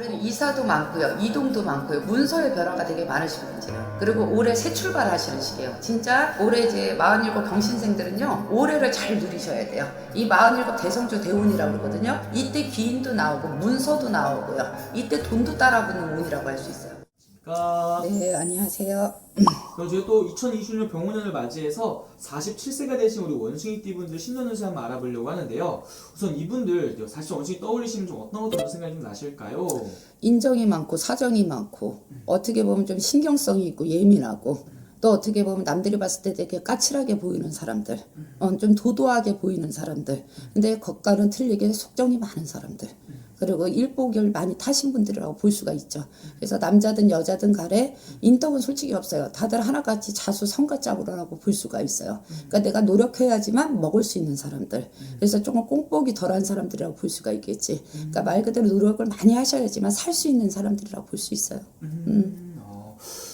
올해는 이사도 많고요, 이동도 많고요, 문서의 변화가 되게 많으신 분이에요. 그리고 올해 새 출발하시는 시기예요. 진짜 올해 이제 47 경신생들은요, 올해를 잘 누리셔야 돼요. 이 47 대성주 대운이라고 그러거든요. 이때 귀인도 나오고 문서도 나오고요. 이때 돈도 따라붙는 운이라고 할 수 있어요. 네, 안녕하세요. 그럼 저희 또 2020년 병원년을 맞이해서 47세가 되신 우리 원숭이띠 분들 신년운세 한번 알아보려고 하는데요. 우선 이분들 사실 원숭이 떠올리시면 좀 어떤 것들 생각이 좀 나실까요? 인정이 많고 사정이 많고 어떻게 보면 좀 신경성이 있고 예민하고 또 어떻게 보면 남들이 봤을 때 되게 까칠하게 보이는 사람들, 좀 도도하게 보이는 사람들, 근데 겉과는 틀리게 속정이 많은 사람들, 그리고 일복을 많이 타신 분들이라고 볼 수가 있죠. 그래서 남자든 여자든 간에 인덕은 솔직히 없어요. 다들 하나같이 자수성가짝으로라고 볼 수가 있어요. 그러니까 내가 노력해야지만 먹을 수 있는 사람들, 그래서 조금 꽁복이 덜한 사람들이라고 볼 수가 있겠지. 그러니까 말 그대로 노력을 많이 하셔야지만 살 수 있는 사람들이라고 볼 수 있어요.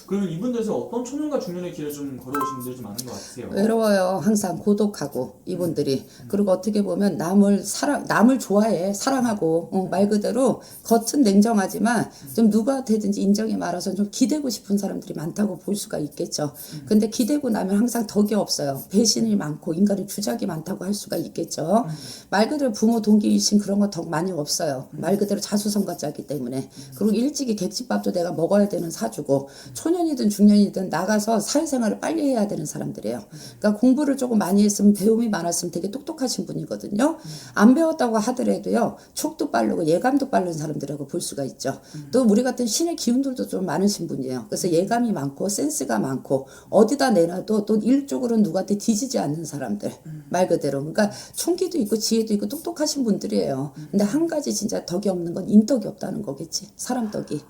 그러면 이분들에서 어떤 초년과 중년의 길을 좀 걸어오신 분들이 좀 많은 것 같아요. 외로워요. 항상 고독하고 이분들이. 그리고 어떻게 보면 남을 좋아해. 사랑하고 말 그대로 겉은 냉정하지만 좀 누구한테든지 인정이 많아서 좀 기대고 싶은 사람들이 많다고 볼 수가 있겠죠. 근데 기대고 나면 항상 덕이 없어요. 배신이 많고 인간의 주작이 많다고 할 수가 있겠죠. 말 그대로 부모 동기이신 그런 거 덕 많이 없어요. 말 그대로 자수성가자기 때문에. 그리고 일찍이 객집밥도 내가 먹어야 되는 사주고 초년이든 중년이든 나가서 사회생활을 빨리 해야 되는 사람들이에요. 그러니까 공부를 조금 많이 했으면 배움이 많았으면 되게 똑똑하신 분이거든요. 안 배웠다고 하더라도요. 촉도 빠르고 예감도 빠른 사람들이라고 볼 수가 있죠. 또 우리 같은 신의 기운들도 좀 많으신 분이에요. 그래서 예감이 많고 센스가 많고 어디다 내놔도 또 일적으로 누구한테 뒤지지 않는 사람들. 말 그대로. 그러니까 총기도 있고 지혜도 있고 똑똑하신 분들이에요. 근데 한 가지 진짜 덕이 없는 건 인덕이 없다는 거겠지. 사람 덕이.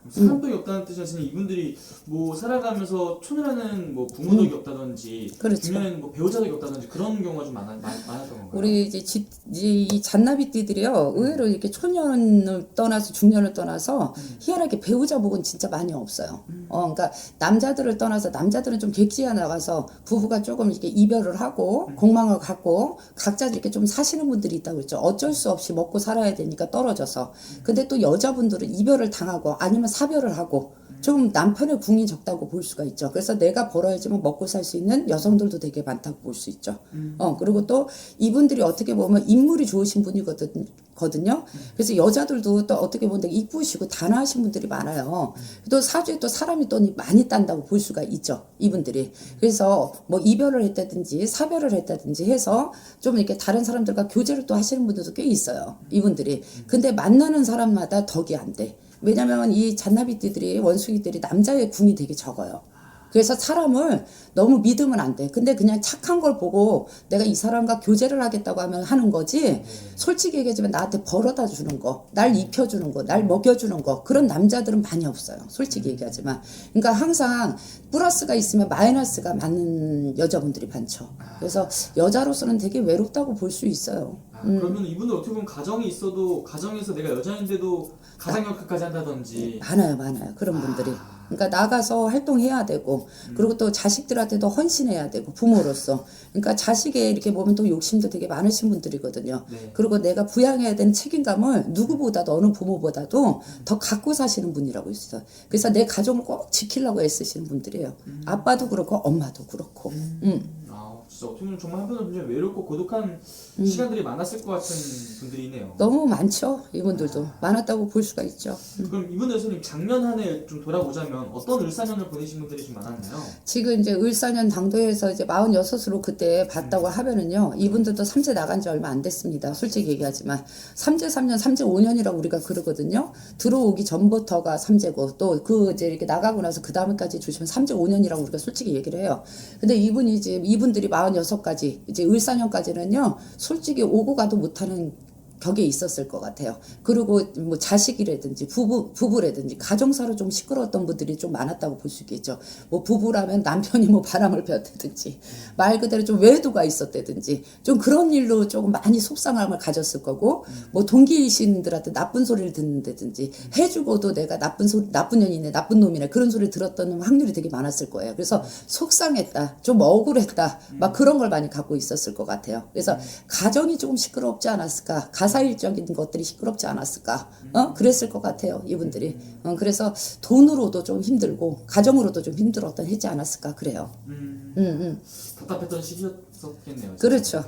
사람덕이 없다는 뜻이 이분들이 뭐 살아가면서 초년에는 뭐 부모덕이 없다든지 그렇죠. 중년에는 뭐 배우자덕이 없다든지 그런 경우가 좀 많았던 건가요? 우리 이제 이 잔나비띠들이요, 의외로 이렇게 초년을 떠나서 중년을 떠나서 희한하게 배우자 복은 진짜 많이 없어요. 그러니까 남자들을 떠나서 남자들은 좀 객지에 나가서 부부가 조금 이렇게 이별을 하고 공망을 갖고 각자 이렇게 좀 사시는 분들이 있다고 그랬죠. 어쩔 수 없이 먹고 살아야 되니까 떨어져서. 근데 또 여자분들은 이별을 당하고 아니면 사별을 하고 좀 남편의 궁이 적다고 볼 수가 있죠. 그래서 내가 벌어야지만 먹고 살 수 있는 여성들도 되게 많다고 볼 수 있죠. 그리고 또 이분들이 어떻게 보면 인물이 좋으신 분이거든요. 그래서 여자들도 또 어떻게 보면 되게 이쁘시고 단아하신 분들이 많아요. 또 사주에 또 사람이 또 많이 딴다고 볼 수가 있죠. 이분들이. 그래서 뭐 이별을 했다든지 사별을 했다든지 해서 좀 이렇게 다른 사람들과 교제를 또 하시는 분들도 꽤 있어요. 이분들이. 근데 만나는 사람마다 덕이 안 돼. 왜냐면 이 잔나비띠들이 원숭이들이 남자의 궁이 되게 적어요. 그래서 사람을 너무 믿으면 안 돼. 근데 그냥 착한 걸 보고 내가 이 사람과 교제를 하겠다고 하면 하는 거지. 솔직히 얘기하지만 나한테 벌어다 주는 거, 날 입혀주는 거, 날 먹여주는 거, 그런 남자들은 많이 없어요. 솔직히 얘기하지만. 그러니까 항상 플러스가 있으면 마이너스가 많은 여자분들이 많죠. 그래서 여자로서는 되게 외롭다고 볼 수 있어요. 그러면 이분들 어떻게 보면 가정이 있어도 가정에서 내가 여자인데도 가장 역할까지 한다든지 많아요. 그런 분들이. 그러니까 나가서 활동해야 되고, 그리고 또 자식들한테도 헌신해야 되고, 부모로서. 그러니까 자식에 이렇게 보면 또 욕심도 되게 많으신 분들이거든요. 네. 그리고 내가 부양해야 되는 책임감을 누구보다도, 어느 부모보다도 더 갖고 사시는 분이라고 있어요. 그래서 내 가족을 꼭 지키려고 애쓰시는 분들이에요. 아빠도 그렇고, 엄마도 그렇고. 진짜 어떻게 보면 정말 한편으로 굉장히 외롭고 고독한 시간들이 많았을 것 같은 분들이네요. 너무 많죠. 이분들도. 많았다고 볼 수가 있죠. 그럼 이분들 선생님 작년 한 해 좀 돌아보자면 어떤 을사년을 보내신 분들이 좀 많았나요? 지금 이제 을사년 당도에서 이제 46으로 그때 봤다고 하면은요, 이분들도 삼재 나간 지 얼마 안 됐습니다. 솔직히 얘기하지만. 삼재 3년, 삼재 5년이라고 우리가 그러거든요. 들어오기 전부터가 삼재고, 또 그 이제 이렇게 나가고 나서 그 다음까지 주시면 삼재 5년이라고 우리가 솔직히 얘기를 해요. 근데 이분들이 46까지, 이제 을사년까지는요, 솔직히 오고 가도 못하는 격에 있었을 것 같아요. 그리고 뭐 자식이라든지 부부라든지 가정사로 좀 시끄러웠던 분들이 좀 많았다고 볼 수 있겠죠. 뭐 부부라면 남편이 뭐 바람을 피웠다든지 말 그대로 좀 외도가 있었다든지 좀 그런 일로 조금 많이 속상함을 가졌을 거고, 뭐 동기신들한테 나쁜 소리를 듣는다든지 해주고도 내가 나쁜 년이네, 나쁜 놈이네, 그런 소리 들었던 확률이 되게 많았을 거예요. 그래서 속상했다, 좀 억울했다, 막 그런 걸 많이 갖고 있었을 것 같아요. 그래서 가정이 조금 시끄럽지 않았을까. 자사일적인 것들이 시끄럽지 않았을까? 그랬을 것 같아요, 이분들이. 그래서 돈으로도 좀 힘들고 가정으로도 좀 힘들었던 했지 않았을까 그래요. 답답했던 시기였었겠네요. 진짜. 그렇죠.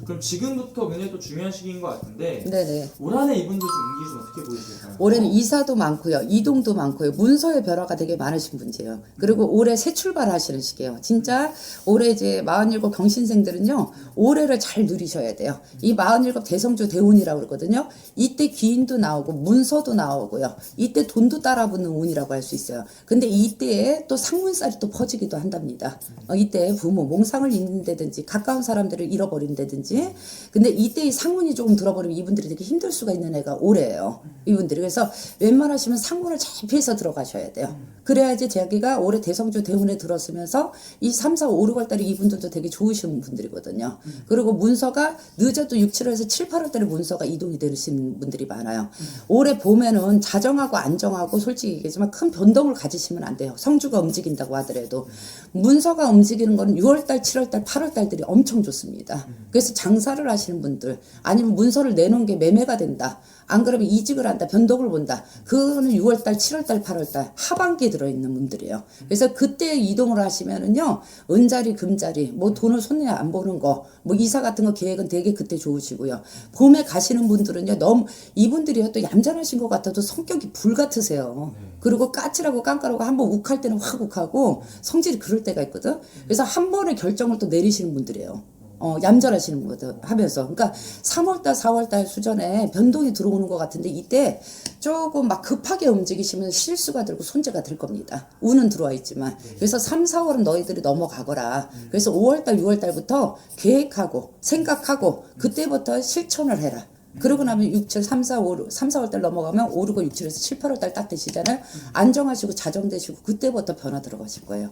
그럼 지금부터 굉장히 또 중요한 시기인 것 같은데 네네. 올 한해 이분들 좀 운기 좀 어떻게 보이실까요? 올해는 이사도 많고요, 이동도 많고요, 문서의 변화가 되게 많으신 분이에요. 그리고 올해 새 출발하시는 시기예요. 진짜 올해 이제 47 경신생들은요, 올해를 잘 누리셔야 돼요. 이 47 대성주 대운이라고 그러거든요. 이때 귀인도 나오고 문서도 나오고요. 이때 돈도 따라붙는 운이라고 할 수 있어요. 근데 이때에 또 상문살이 또 퍼지기도 한답니다. 이때 부모 몽상을 잃는다든지 가까운 사람들을 잃어버린다든지. 근데 이때 이 상문이 조금 들어버리면 이분들이 되게 힘들 수가 있는 애가 올해예요. 이분들이. 그래서 웬만하시면 상문을 잘 피해서 들어가셔야 돼요. 그래야지 자기가 올해 대성주 대운에 들었으면서 이 3, 4, 5, 6월 달에 이분들도 되게 좋으신 분들이거든요. 그리고 문서가 늦어도 6, 7월에서 7, 8월 달에 문서가 이동이 되시는 분들이 많아요. 올해 봄에는 자정하고 안정하고 솔직히 얘기하지만 큰 변동을 가지시면 안 돼요. 성주가 움직인다고 하더라도. 문서가 움직이는 거는 6월 달, 7월 달, 8월 달들이 엄청 좋습니다. 그래서 장사를 하시는 분들 아니면 문서를 내놓은 게 매매가 된다. 안 그러면 이직을 한다, 변동을 본다. 그거는 6월달, 7월달, 8월달 하반기에 들어있는 분들이에요. 그래서 그때 이동을 하시면은요, 은자리, 금자리, 뭐 돈을 손에 안 보는 거, 뭐 이사 같은 거 계획은 되게 그때 좋으시고요. 봄에 가시는 분들은요, 너무 이분들이요 또 얌전하신 것 같아도 성격이 불 같으세요. 그리고 까칠하고 깐깐하고 한번 욱할 때는 확 욱하고 성질이 그럴 때가 있거든. 그래서 한 번에 결정을 또 내리시는 분들이에요. 얌전하시는 거죠 하면서. 그러니까 3월달 4월달 수전에 변동이 들어오는 것 같은데 이때 조금 막 급하게 움직이시면 실수가 들고 손재가 될 겁니다. 운은 들어와 있지만. 그래서 3, 4월은 너희들이 넘어가거라. 그래서 5월달 6월달부터 계획하고 생각하고 그때부터 실천을 해라. 그러고 나면 6, 7, 3, 4, 5, 3, 4월 달 넘어가면 5, 6, 6, 7에서 7, 8월 달 딱 되시잖아요. 안정하시고 자정되시고 그때부터 변화 들어가실 거예요.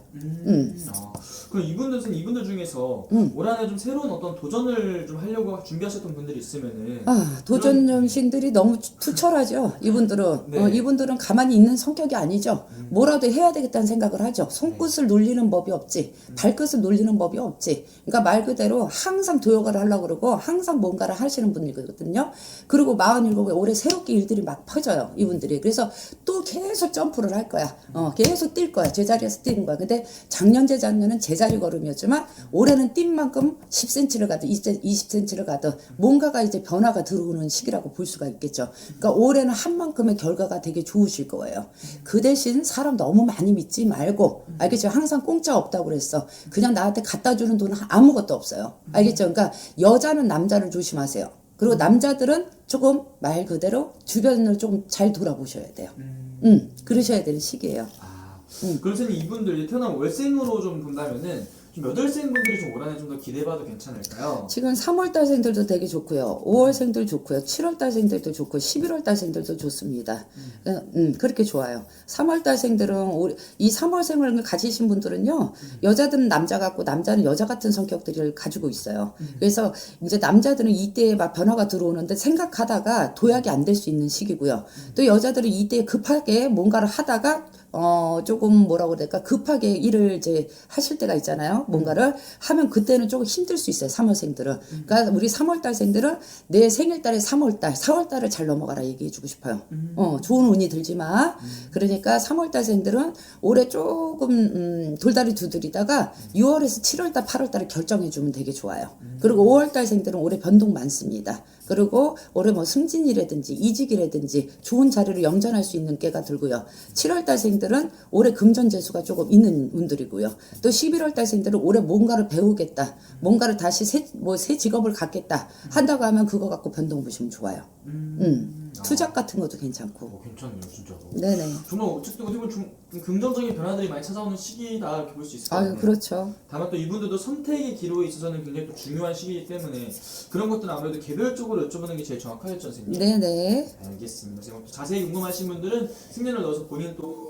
그럼 이분들 중에서 올 한해 좀 새로운 어떤 도전을 좀 하려고 준비하셨던 분들이 있으면은 도전 정신들이 너무 투철하죠. 이분들은. 네. 이분들은 가만히 있는 성격이 아니죠. 뭐라도 해야 되겠다는 생각을 하죠. 손끝을 놀리는 법이 없지. 발끝을 놀리는 법이 없지. 그러니까 말 그대로 항상 도역을 하려고 그러고 항상 뭔가를 하시는 분이거든요. 그리고 47에 올해 새롭게 일들이 막 퍼져요. 이분들이. 그래서 또 계속 점프를 할 거야. 계속 뛸 거야. 제자리에서 뛰는 거야. 근데 작년 재작년은 제자리 걸음이었지만 올해는 뛴 만큼 10cm를 가든 20cm를 가든 뭔가가 이제 변화가 들어오는 시기라고 볼 수가 있겠죠. 그러니까 올해는 한 만큼의 결과가 되게 좋으실 거예요. 그 대신 사람 너무 많이 믿지 말고, 알겠죠? 항상 공짜 없다고 그랬어. 그냥 나한테 갖다 주는 돈은 아무것도 없어요. 알겠죠? 그러니까 여자는 남자를 조심하세요. 그리고 남자들은 조금 말 그대로 주변을 좀 잘 돌아보셔야 돼요. 그러셔야 되는 시기예요. 그러면 이분들 태어난 월생으로 좀 본다면은 좀 몇 월생 분들이 좀 올 한해 좀 더 기대해봐도 괜찮을까요? 지금 3월달생들도 되게 좋고요. 5월생들 좋고요. 7월달생들도 좋고 11월달생들도 좋습니다. 그렇게 좋아요. 3월달생들은 이 3월생을 가지신 분들은요. 여자들은 남자 같고 남자는 여자 같은 성격들을 가지고 있어요. 그래서 이제 남자들은 이때에 막 변화가 들어오는데 생각하다가 도약이 안 될 수 있는 시기고요. 또 여자들은 이때에 급하게 뭔가를 하다가 조금 뭐라고 그래야 될까? 급하게 일을 이제 하실 때가 있잖아요. 뭔가를 하면 그때는 조금 힘들 수 있어요. 3월생들은. 그러니까 우리 3월달생들은 내 생일달에 3월달, 4월달을 잘 넘어가라 얘기해주고 싶어요. 좋은 운이 들지만. 그러니까 3월달생들은 올해 조금 돌다리 두드리다가 6월에서 7월달, 8월달을 결정해주면 되게 좋아요. 그리고 5월달생들은 올해 변동 많습니다. 그리고 올해 뭐 승진이라든지 이직이라든지 좋은 자리를 영전할 수 있는 깨가 들고요. 7월달생들은 올해 금전재수가 조금 있는 운들이고요. 또 11월달생들은 올해 뭔가를 배우겠다. 뭔가를 다시 새 직업을 갖겠다. 한다고 하면 그거 갖고 변동 보시면 좋아요. 투잡 같은 것도 괜찮고. 괜찮네요, 진짜로. 네네. 정말 어쨌든 어떻게 보면 좀 긍정적인 변화들이 많이 찾아오는 시기다 이렇게 볼 수 있을 것 같아요. 그렇죠. 다만 또 이분들도 선택의 기로에 있어서는 굉장히 또 중요한 시기이기 때문에 그런 것들은 아무래도 개별적으로 여쭤보는 게 제일 정확하겠죠, 선생님? 네네. 알겠습니다. 선생님, 자세히 궁금하신 분들은 생년을 넣어서 본인 또